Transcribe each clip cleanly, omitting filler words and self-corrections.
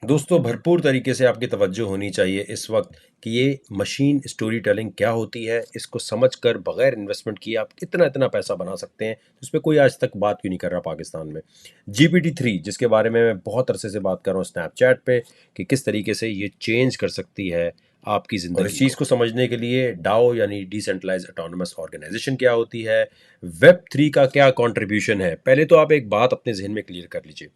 दोस्तों भरपूर तरीके से आपकी तवज्जो होनी चाहिए इस वक्त कि ये मशीन स्टोरी टेलिंग क्या होती है। इसको समझकर बगैर इन्वेस्टमेंट किए आप इतना इतना पैसा बना सकते हैं। इस पर कोई आज तक बात क्यों नहीं कर रहा पाकिस्तान में। GPT-3 जिसके बारे में मैं बहुत अरसे से बात कर रहा हूँ स्नैपचैट पे कि किस तरीके से ये चेंज कर सकती है आपकी ज़िंदगी और इस चीज़ को समझने के लिए डाओ यानी डिसेंट्रलाइज्ड ऑटोनोमस ऑर्गेनाइजेशन क्या होती है, वेब 3 का क्या कंट्रीब्यूशन है। पहले तो आप एक बात अपने जहन में क्लियर कर लीजिए।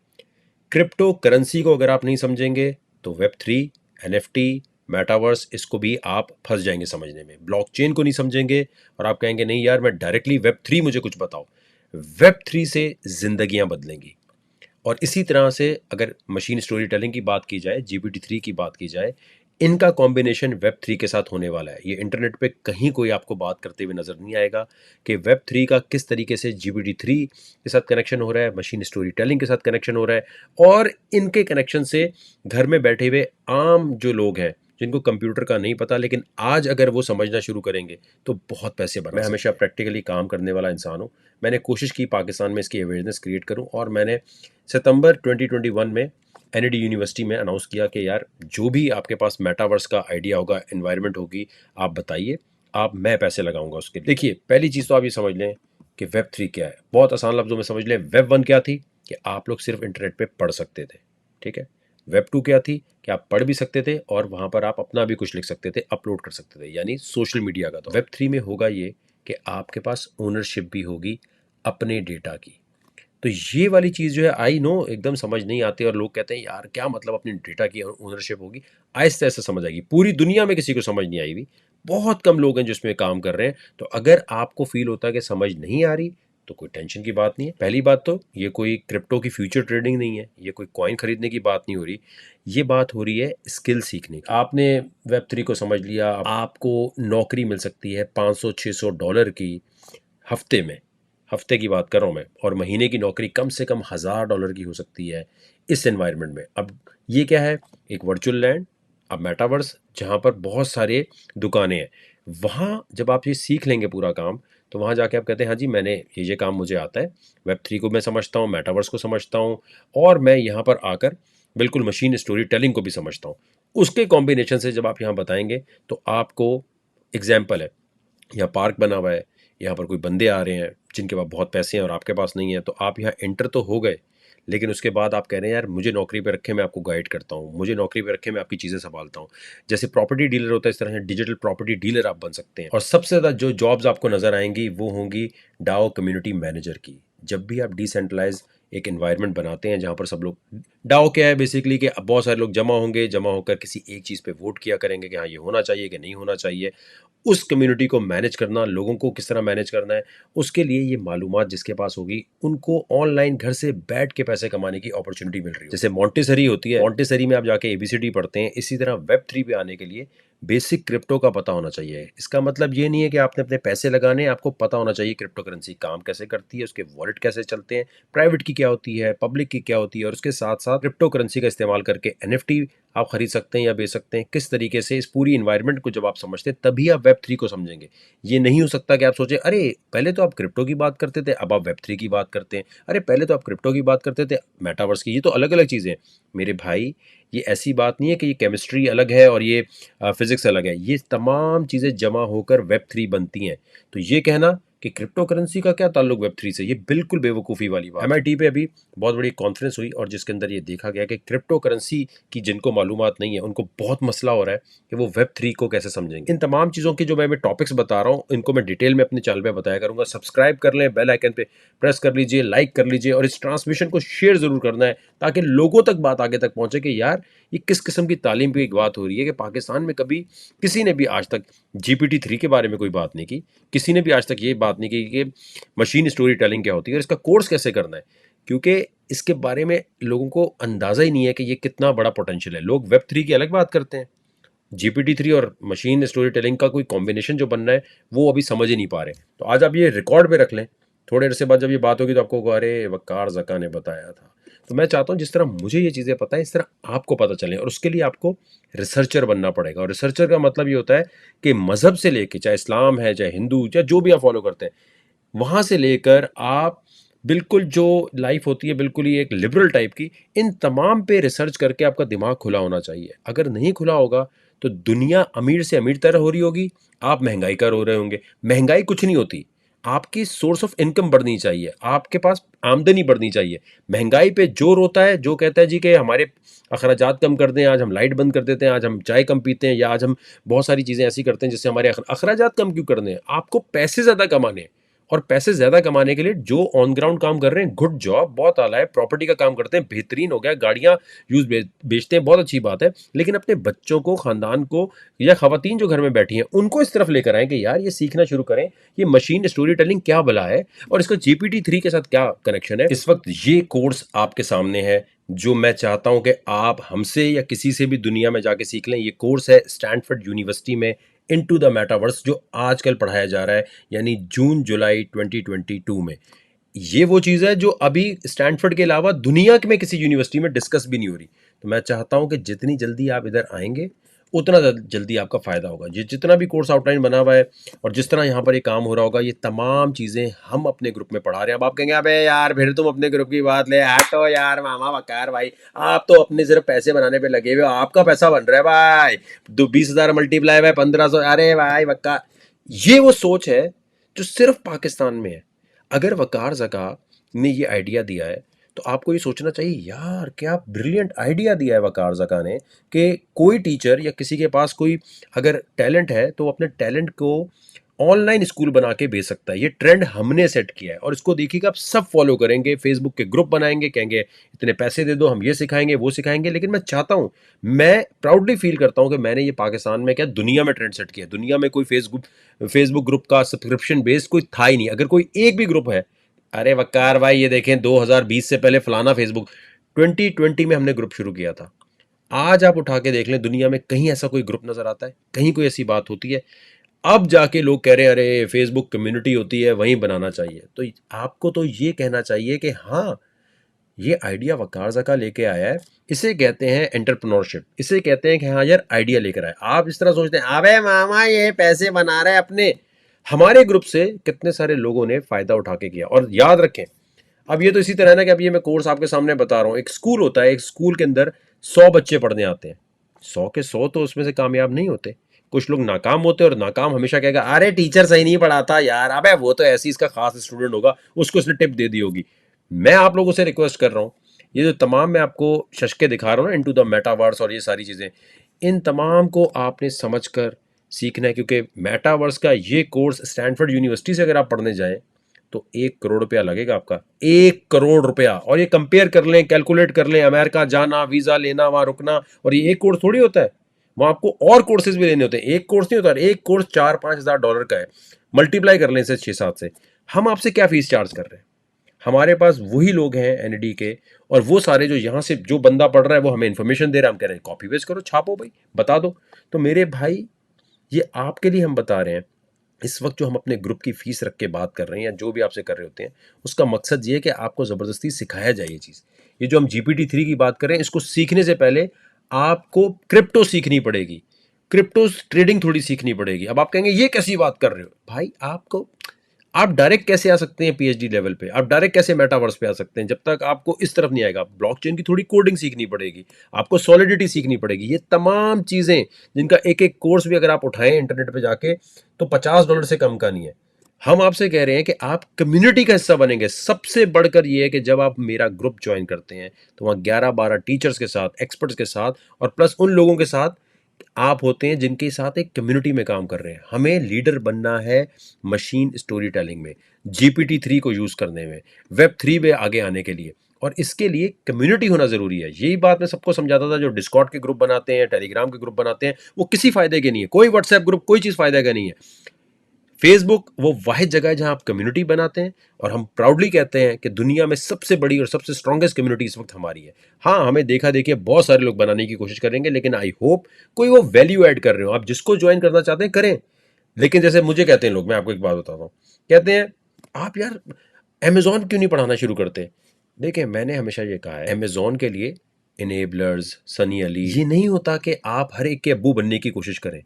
क्रिप्टो करेंसी को अगर आप नहीं समझेंगे तो वेब 3, NFT, मेटावर्स इसको भी आप फंस जाएंगे समझने में। ब्लॉकचेन को नहीं समझेंगे और आप कहेंगे नहीं यार मैं डायरेक्टली वेब 3 मुझे कुछ बताओ। वेब 3 से जिंदगियां बदलेंगी। और इसी तरह से अगर मशीन स्टोरी टेलिंग की बात की जाए, GPT-3 की बात की जाए, इनका कॉम्बिनेशन वेब 3 के साथ होने वाला है। ये इंटरनेट पे कहीं कोई आपको बात करते हुए नजर नहीं आएगा कि वेब 3 का किस तरीके से GPT-3 के साथ कनेक्शन हो रहा है, मशीन स्टोरी टेलिंग के साथ कनेक्शन हो रहा है। और इनके कनेक्शन से घर में बैठे हुए आम जो लोग हैं जिनको कंप्यूटर का नहीं पता, लेकिन आज अगर वो समझना शुरू करेंगे तो बहुत पैसे बना सकते हैं। मैं हमेशा प्रैक्टिकली काम करने वाला इंसान हूँ। मैंने कोशिश की पाकिस्तान में इसकी अवेयरनेस क्रिएट करूँ और मैंने सितंबर 2021 में NED यूनिवर्सिटी में अनाउंस किया कि यार जो भी आपके पास मेटावर्स का आइडिया होगा, एनवायरनमेंट होगी, आप बताइए, आप मैं पैसे लगाऊंगा उसके लिए। देखिए पहली चीज़ तो आप ये समझ लें कि वेब 3 क्या है। बहुत आसान लफ्जों में समझ लें। वेब 1 क्या थी कि आप लोग सिर्फ इंटरनेट पे पढ़ सकते थे, ठीक है। वेब 2 क्या थी कि आप पढ़ भी सकते थे और वहां पर आप अपना भी कुछ लिख सकते थे, अपलोड कर सकते थे, यानी सोशल मीडिया का। तो वेब 3 में होगा ये कि आपके पास ओनरशिप भी होगी अपने डेटा की। तो ये वाली चीज़ जो है, आई नो एकदम समझ नहीं आती और लोग कहते हैं यार क्या मतलब अपने डेटा की ओनरशिप होगी। आहिस्ते आहिस्ते समझ आएगी। पूरी दुनिया में किसी को समझ नहीं आई हुई, बहुत कम लोग हैं जो इसमें काम कर रहे हैं। तो अगर आपको फील होता है कि समझ नहीं आ रही तो कोई टेंशन की बात नहीं है। पहली बात तो ये कोई क्रिप्टो की फ्यूचर ट्रेडिंग नहीं है, ये कोई कॉइन खरीदने की बात नहीं हो रही। ये बात हो रही है स्किल सीखने की। आपने वेब 3 को समझ लिया, आपको नौकरी मिल सकती है $500-600 की हफ्ते में। हफ्ते की बात कर रहा हूँ मैं, और महीने की नौकरी कम से कम $1000 की हो सकती है इस एनवायरनमेंट में। अब ये क्या है, एक वर्चुअल लैंड, अब मेटावर्स जहाँ पर बहुत सारे दुकानें हैं। वहाँ जब आप ये सीख लेंगे पूरा काम, तो वहाँ जाके आप कहते हैं हाँ जी मैंने ये काम मुझे आता है। वेब 3 को मैं समझता हूँ, मेटावर्स को समझता हूँ, और मैं यहाँ पर आकर बिल्कुल मशीन स्टोरी टेलिंग को भी समझता हूँ। उसके कॉम्बिनेशन से जब आप यहाँ बताएंगे तो आपको एग्जाम्पल है, यहाँ पार्क बना हुआ है, यहाँ पर कोई बंदे आ रहे हैं जिनके पास बहुत पैसे हैं और आपके पास नहीं है, तो आप यहाँ एंटर तो हो गए, लेकिन उसके बाद आप कह रहे हैं यार मुझे नौकरी पे रखे, मैं आपको गाइड करता हूँ, मुझे नौकरी पे रखे, मैं आपकी चीज़ें संभालता हूँ। जैसे प्रॉपर्टी डीलर होता है, इस तरह से डिजिटल प्रॉपर्टी डीलर आप बन सकते हैं। और सबसे ज़्यादा जो जॉब्स आपको नजर आएंगी वो होंगी डाओ कम्युनिटी मैनेजर की। जब भी आप डिसेंट्रलाइज एक एनवायरनमेंट बनाते हैं जहाँ पर सब लोग, डाओ क्या है बेसिकली कि अब बहुत सारे लोग जमा होंगे, जमा होकर किसी एक चीज़ पे वोट किया करेंगे कि हाँ ये होना चाहिए कि नहीं होना चाहिए। उस कम्युनिटी को मैनेज करना, लोगों को किस तरह मैनेज करना है, उसके लिए ये मालूमात जिसके पास होगी उनको ऑनलाइन घर से बैठ के पैसे कमाने की अपॉर्चुनिटी मिल रही है। जैसे मॉन्टेसरी होती है, मॉन्टेसरी में आप जाके ABCD पढ़ते हैं, इसी तरह वेब 3 पे आने के लिए बेसिक क्रिप्टो का पता होना चाहिए। इसका मतलब ये नहीं है कि आपने अपने पैसे लगाने, आपको पता होना चाहिए क्रिप्टो करेंसी काम कैसे करती है, उसके वॉलेट कैसे चलते हैं, प्राइवेट की क्या होती है, पब्लिक की क्या होती है, और उसके साथ साथ क्रिप्टो करेंसी का इस्तेमाल करके NFT आप खरीद सकते हैं या बेच सकते हैं। किस तरीके से इस पूरी इन्वायरमेंट को जब आप समझते हैं तभी आप वेब 3 को समझेंगे। ये नहीं हो सकता कि आप सोचें अरे पहले तो आप क्रिप्टो की बात करते थे, अब आप वेब 3 की बात करते हैं, अरे पहले तो आप क्रिप्टो की बात करते थे, मेटावर्स की। ये तो अलग अलग चीज़ें हैं मेरे भाई। ये ऐसी बात नहीं है कि ये केमिस्ट्री अलग है और ये फिजिक्स अलग है। ये तमाम चीज़ें जमा होकर वेब 3 बनती हैं। तो ये कहना कि क्रिप्टो करेंसी का क्या ताल्लुक वेब 3 से, ये बिल्कुल बेवकूफ़ी वाली बात। MIT पे अभी बहुत बड़ी कॉन्फ्रेंस हुई और जिसके अंदर ये देखा गया कि क्रिप्टो करेंसी की जिनको मालूमात नहीं है उनको बहुत मसला हो रहा है कि वो वेब 3 को कैसे समझेंगे। इन तमाम चीज़ों की जो मैं टॉपिक्स बता रहा हूँ इनको मैं डिटेल में अपने चैनल पे बताया करूंगा। सब्सक्राइब कर लें, बेल आइकन पे प्रेस कर लीजिए, लाइक कर लीजिए, और इस ट्रांसमिशन को शेयर ज़रूर करना है ताकि लोगों तक बात आगे तक पहुँचे कि यार ये किस किस्म की तालीम की एक बात हो रही है कि पाकिस्तान में कभी किसी ने भी आज तक GPT-3 के बारे में कोई बात नहीं की, किसी ने भी आज तक ये बात नहीं की कि मशीन स्टोरी टेलिंग क्या होती है और इसका कोर्स कैसे करना है, क्योंकि इसके बारे में लोगों को अंदाज़ा ही नहीं है कि ये कितना बड़ा पोटेंशियल है। लोग वेब 3 की अलग बात करते हैं, GPT-3 और मशीन स्टोरी टेलिंग का कोई कॉम्बिनेशन जो बनना है वो अभी समझ ही नहीं पा रहे। तो आज आप ये रिकॉर्ड पे रख लें, थोड़े अरसे बाद जब ये बात होगी तो आपको होगा, अरे वकार ज़का ने बताया था। तो मैं चाहता हूँ जिस तरह मुझे ये चीज़ें पता है इस तरह आपको पता चले, और उसके लिए आपको रिसर्चर बनना पड़ेगा। और रिसर्चर का मतलब ये होता है कि मज़हब से लेके, चाहे इस्लाम है चाहे हिंदू, चाहे जो भी आप फॉलो करते हैं, वहाँ से लेकर आप बिल्कुल जो लाइफ होती है बिल्कुल ही एक लिबरल टाइप की, इन तमाम पे रिसर्च करके आपका दिमाग खुला होना चाहिए। अगर नहीं खुला होगा तो दुनिया अमीर से अमीर तरह हो रही होगी, आप महंगाई का रो रहे होंगे। महंगाई कुछ नहीं होती, आपकी सोर्स ऑफ इनकम बढ़नी चाहिए, आपके पास आमदनी बढ़नी चाहिए। महंगाई पे जो रोता है, जो कहता है जी कि हमारे अखराजात कम कर दें, आज हम लाइट बंद कर देते हैं, आज हम चाय कम पीते हैं, या आज हम बहुत सारी चीज़ें ऐसी करते हैं जिससे हमारे अखराजात कम क्यों करने हैं। आपको पैसे ज़्यादा कमाने हैं, और पैसे ज़्यादा कमाने के लिए जो ऑन ग्राउंड काम कर रहे हैं, गुड जॉब, बहुत आला है, प्रॉपर्टी का काम करते हैं, बेहतरीन हो गया, गाड़ियाँ यूज़ बेचते हैं, बहुत अच्छी बात है। लेकिन अपने बच्चों को, ख़ानदान को, या ख़वातीन जो घर में बैठी हैं, उनको इस तरफ लेकर आएँ कि यार ये सीखना शुरू करें, ये मशीन स्टोरी टेलिंग क्या भला है और इसका GPT-3 के साथ क्या कनेक्शन है। इस वक्त ये कोर्स आपके सामने है, जो मैं चाहता हूं कि आप हमसे या किसी से भी दुनिया में जाके सीख लें। ये कोर्स है स्टैनफोर्ड यूनिवर्सिटी में, इनटू द मेटावर्स, जो आजकल पढ़ाया जा रहा है, यानी जून जुलाई 2022 में। ये वो चीज़ है जो अभी स्टैनफोर्ड के अलावा दुनिया में किसी यूनिवर्सिटी में डिस्कस भी नहीं हो रही। तो मैं चाहता हूं कि जितनी जल्दी आप इधर आएंगे उतना जल्दी आपका फ़ायदा होगा। ये जितना भी कोर्स आउटलाइन बना हुआ है और जिस तरह यहाँ पर ये काम हो रहा होगा, ये तमाम चीज़ें हम अपने ग्रुप में पढ़ा रहे हैं। अब आप कहेंगे अबे यार फिर तुम अपने ग्रुप की बात ले, हटो यार मामा वकार भाई, आप तो अपने सिर्फ पैसे बनाने पे लगे हुए हो, आपका पैसा बन रहा है भाई, 20,000 मल्टीप्लाई बाय 1500, अरे भाई वक्का। ये वो सोच है जो सिर्फ पाकिस्तान में है। अगर वकार जका ने ये आइडिया दिया है तो आपको ये सोचना चाहिए यार क्या ब्रिलियंट आइडिया दिया है वकार जका ने, कि कोई टीचर या किसी के पास कोई अगर टैलेंट है तो अपने टैलेंट को ऑनलाइन स्कूल बना के भेज सकता है। ये ट्रेंड हमने सेट किया है और इसको देखिएगा आप सब फॉलो करेंगे, फेसबुक के ग्रुप बनाएंगे, कहेंगे इतने पैसे दे दो, हम ये सिखाएंगे वो सिखाएंगे। लेकिन मैं चाहता हूँ, मैं प्राउडली फील करता हूँ कि मैंने ये पाकिस्तान में क्या दुनिया में ट्रेंड सेट किया। दुनिया में कोई फेसबुक ग्रुप का सब्सक्रिप्शन बेस्ड कोई था ही नहीं। अगर कोई एक भी ग्रुप है, अरे वकार भाई ये देखें 2020 से पहले फलाना फेसबुक, 2020 में हमने ग्रुप शुरू किया था। आज आप उठा के देख लें दुनिया में कहीं ऐसा कोई ग्रुप नजर आता है, कहीं कोई ऐसी बात होती है? अब जाके लोग कह रहे हैं अरे फेसबुक कम्युनिटी होती है वहीं बनाना चाहिए। तो आपको तो ये कहना चाहिए कि हाँ, ये आइडिया वकार जका लेके आया है, इसे कहते हैं एंटरप्रेन्योरशिप, इसे कहते हैं कि हाँ यार आइडिया लेकर आए। आप इस तरह सोचते हैं अबे मामा ये पैसे बना रहे हैं अपने। हमारे ग्रुप से कितने सारे लोगों ने फायदा उठा के किया। और याद रखें, अब ये तो इसी तरह है ना कि अब ये मैं कोर्स आपके सामने बता रहा हूँ, एक स्कूल होता है, एक स्कूल के अंदर 100 बच्चे पढ़ने आते हैं, 100 के 100 तो उसमें से कामयाब नहीं होते, कुछ लोग नाकाम होते हैं। और नाकाम हमेशा कहेगा अरे टीचर सही नहीं पढ़ाता यार, अबे वो तो ऐसी इसका खास स्टूडेंट होगा, उसको उसने टिप दे दी होगी। मैं आप लोगों से रिक्वेस्ट कर रहा हूँ, ये जो तमाम मैं आपको शशके दिखा रहा हूँ ना, इनटू द मेटावर्स और ये सारी चीज़ें, इन तमाम को आपने समझ कर सीखना है। क्योंकि मेटावर्स का ये कोर्स स्टैनफोर्ड यूनिवर्सिटी से अगर आप पढ़ने जाएं तो 1 करोड़ रुपया लगेगा आपका, 1 करोड़ रुपया। और ये कंपेयर कर लें, कैलकुलेट कर लें, अमेरिका जाना, वीज़ा लेना, वहाँ रुकना, और ये एक कोर्स थोड़ी होता है, वहाँ आपको और कोर्सेज भी लेने होते हैं। एक कोर्स नहीं होता, एक कोर्स 4-5 हज़ार डॉलर का है। मल्टीप्लाई कर लें इसे 6-7 से। हम आपसे क्या फीस चार्ज कर रहे हैं? हमारे पास वही लोग हैं एनडी के, और वो सारे जो यहाँ से जो बंदा पढ़ रहा है वो हमें इन्फॉर्मेशन दे रहा है, हम कह रहे हैं कॉपी पेस्ट करो, छापो भाई, बता दो। तो मेरे भाई, ये आपके लिए हम बता रहे हैं। इस वक्त जो हम अपने ग्रुप की फीस रख के बात कर रहे हैं या जो भी आपसे कर रहे होते हैं, उसका मकसद ये है कि आपको ज़बरदस्ती सिखाया जाए ये चीज़। ये जो हम GPT-3 की बात कर रहे हैं, इसको सीखने से पहले आपको क्रिप्टो सीखनी पड़ेगी, क्रिप्टो ट्रेडिंग थोड़ी सीखनी पड़ेगी। अब आप कहेंगे ये कैसी बात कर रहे हो भाई, आपको, आप डायरेक्ट कैसे आ सकते हैं PhD लेवल पे, आप डायरेक्ट कैसे मेटावर्स पे आ सकते हैं जब तक आपको इस तरफ नहीं आएगा। ब्लॉकचेन की थोड़ी कोडिंग सीखनी पड़ेगी, आपको सॉलिडिटी सीखनी पड़ेगी। ये तमाम चीज़ें जिनका एक एक कोर्स भी अगर आप उठाएं इंटरनेट पे जाके तो $50 से कम का नहीं है। हम आपसे कह रहे हैं कि आप कम्युनिटी का हिस्सा बनेंगे। सबसे बढ़कर ये है कि जब आप मेरा ग्रुप ज्वाइन करते हैं तो वहाँ 11-12 टीचर्स के साथ, एक्सपर्ट्स के साथ, और प्लस उन लोगों के साथ आप होते हैं जिनके साथ एक कम्युनिटी में काम कर रहे हैं। हमें लीडर बनना है मशीन स्टोरी टेलिंग में, GPT-3 को यूज़ करने में, Web3 में आगे आने के लिए, और इसके लिए कम्युनिटी होना ज़रूरी है। यही बात मैं सबको समझाता था। जो डिस्कॉर्ड के ग्रुप बनाते हैं, टेलीग्राम के ग्रुप बनाते हैं, वो किसी फ़ायदे के नहीं है। कोई व्हाट्सएप ग्रुप, कोई चीज़ फ़ायदे का नहीं है। फेसबुक वो वाहिद जगह है जहां आप कम्युनिटी बनाते हैं, और हम प्राउडली कहते हैं कि दुनिया में सबसे बड़ी और सबसे स्ट्रॉन्गेस्ट कम्युनिटी इस वक्त हमारी है। हाँ, हमें देखा देखिए बहुत सारे लोग बनाने की कोशिश करेंगे, लेकिन आई होप कोई वो वैल्यू ऐड कर रहे हो। आप जिसको ज्वाइन करना चाहते हैं करें। लेकिन जैसे मुझे कहते हैं लोग, मैं आपको एक बात बताता हूँ, कहते हैं आप यार अमेजोन क्यों नहीं पढ़ाना शुरू करते? देखिए, मैंने हमेशा ये कहा है, अमेजोन के लिए इनेबलर्स, सनी अली, ये नहीं होता कि आप हर एक के अब्बू बनने की कोशिश करें।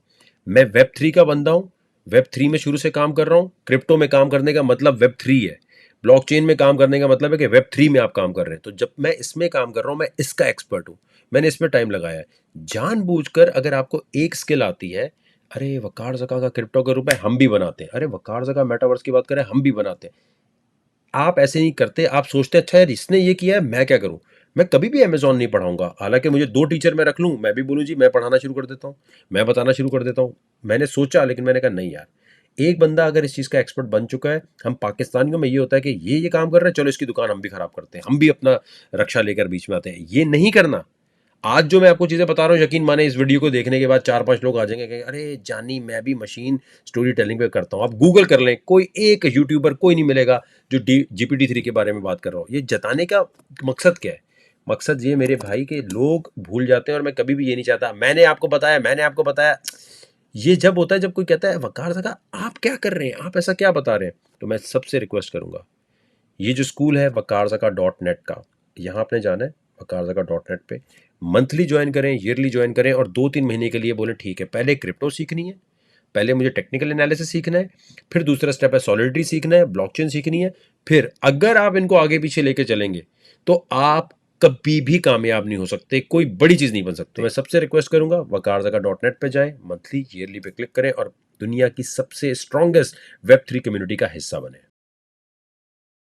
मैं Web3 का बंदा हूँ, Web3 में शुरू से काम कर रहा हूँ। क्रिप्टो में काम करने का मतलब Web3 है। ब्लॉकचेन में काम करने का मतलब है कि वेब 3 में आप काम कर रहे हैं। तो जब मैं इसमें काम कर रहा हूँ, मैं इसका एक्सपर्ट हूँ, मैंने इसमें टाइम लगाया है। जानबूझकर अगर आपको एक स्किल आती है, अरे वकार ज़का का क्रिप्टो के रूप में हम भी बनाते हैं, अरे वकार ज़का मेटावर्स की बात करें हम भी बनाते हैं, आप ऐसे नहीं करते। आप सोचते हैं अच्छा यार इसने ये किया है, मैं क्या करूं। मैं कभी भी अमेजोन नहीं पढ़ाऊंगा, हालांकि मुझे 2 टीचर में रख लूं, मैं भी बोलूं जी मैं पढ़ाना शुरू कर देता हूं, मैं बताना शुरू कर देता हूं। मैंने सोचा, लेकिन मैंने कहा नहीं यार, एक बंदा अगर इस चीज़ का एक्सपर्ट बन चुका है, हम पाकिस्तानियों में ये होता है कि ये काम कर रहे हैं, चलो इसकी दुकान हम भी खराब करते हैं, हम भी अपना रक्षा लेकर बीच में आते हैं। ये नहीं करना। आज जो मैं आपको चीज़ें बता रहा हूँ, यकीन माने इस वीडियो को देखने के बाद 4-5 लोग आ जाएंगे कि अरे जानी मैं भी मशीन स्टोरी टेलिंग पे करता हूँ। आप गूगल कर लें, कोई एक यूट्यूबर कोई नहीं मिलेगा जो GPT-3 के बारे में बात कर रहा हूँ। ये जताने का मकसद क्या है? मकसद ये मेरे भाई के लोग भूल जाते हैं, और मैं कभी भी ये नहीं चाहता मैंने आपको बताया, मैंने आपको बताया। ये जब होता है जब कोई कहता है वकार सका आप क्या कर रहे हैं, आप ऐसा क्या बता रहे हैं, तो मैं सबसे रिक्वेस्ट करूंगा, ये जो स्कूल है वकारज़का.net का, यहाँ आपने जाना है वकारज़का.net पे, मंथली ज्वाइन करें, ईयरली ज्वाइन करें, और 2-3 महीने के लिए बोले ठीक है पहले क्रिप्टो सीखनी है, पहले मुझे टेक्निकल एनालिसिस सीखना है, फिर दूसरा स्टेप है सॉलिडिटी सीखना है, ब्लॉकचेन सीखनी है। फिर अगर आप इनको आगे पीछे लेके चलेंगे तो आप कभी भी कामयाब नहीं हो सकते, कोई बड़ी चीज़ नहीं बन सकते। तो मैं सबसे रिक्वेस्ट करूंगा वकारज़का.net पे जाएं, मंथली ईयरली पे क्लिक करें और दुनिया की सबसे स्ट्रॉन्गेस्ट वेब 3 कम्युनिटी का हिस्सा बने।